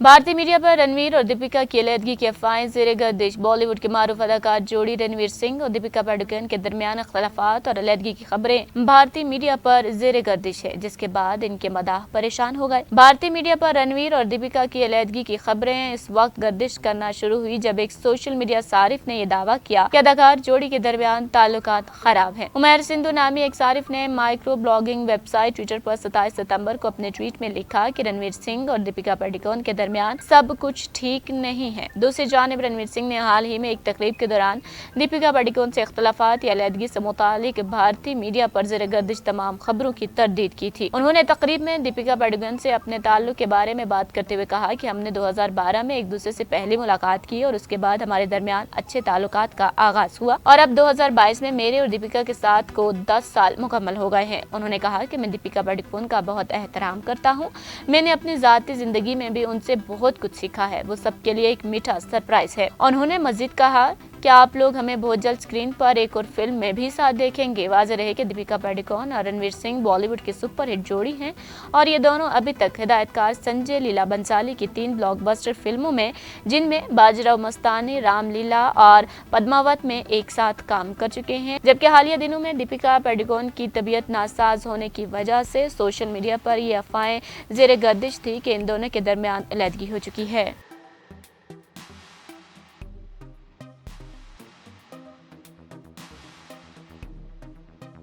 भारतीय मीडिया पर रणवीर और दीपिका की अलहदगी की अफवाहें ज़ेरे गर्दिश। बॉलीवुड के मारूफ अदाकार जोड़ी रणवीर सिंह और दीपिका पादुकोण के दरमियान अख्तलाफात और अलहदगी की खबरें भारतीय मीडिया पर ज़ेरे गर्दिश है, जिसके बाद इनके मदाह परेशान हो गए। भारतीय मीडिया पर रणवीर और दीपिका की अलहदगी की खबरें इस वक्त गर्दिश करना शुरू हुई जब एक सोशल मीडिया सारिफ ने यह दावा किया कि अदाकार जोड़ी के दरमियान ताल्लुकात खराब है। उमैर सिंधु नामी एक सारिफ ने माइक्रो ब्लॉगिंग वेबसाइट ट्विटर पर 27 सितंबर को अपने ट्वीट में लिखा कि रणवीर सिंह और दीपिका पादुकोण के दरमियान सब कुछ ठीक नहीं है। दूसरी जानिब रणवीर सिंह ने हाल ही में एक तकरीब के दौरान दीपिका पादुकोण से इख्तलाफात या अलहदगी से मुतालिक भारतीय मीडिया पर ज़ेरे गर्दिश तमाम खबरों की तरदीद की थी। उन्होंने तकरीब में दीपिका पादुकोण से अपने ताल्लुक के बारे में बात करते हुए कहा कि हमने 2012 में एक दूसरे से पहली मुलाकात की और उसके बाद हमारे दरमियान अच्छे ताल्लुकात का आगाज हुआ और अब 2022 में मेरे और दीपिका के साथ को 10 साल मुकम्मल हो गए हैं। उन्होंने कहा कि मैं दीपिका पादुकोण का बहुत एहतराम करता हूँ। मैंने अपनी ज़ाती जिंदगी में भी उनसे बहुत कुछ सीखा है। वो सबके लिए एक मीठा सरप्राइज है। उन्होंने मजीद कहा कि आप लोग हमें बहुत जल्द स्क्रीन पर एक और फिल्म में भी साथ देखेंगे। वाज़ेह रहे कि दीपिका पादुकोण और रणवीर सिंह बॉलीवुड की सुपरहिट जोड़ी हैं और ये दोनों अभी तक हिदायतकार संजय लीला बंसाली की 3 ब्लॉकबस्टर फिल्मों में, जिनमें बाजीराव मस्तानी, रामलीला और पद्मावत में एक साथ काम कर चुके हैं। जबकि हालिया दिनों में दीपिका पादुकोण की तबीयत नासाज होने की वजह से सोशल मीडिया पर ये अफवाहें ज़ेरे गर्दिश थी कि इन दोनों के दरमियान अलहदगी हो चुकी है।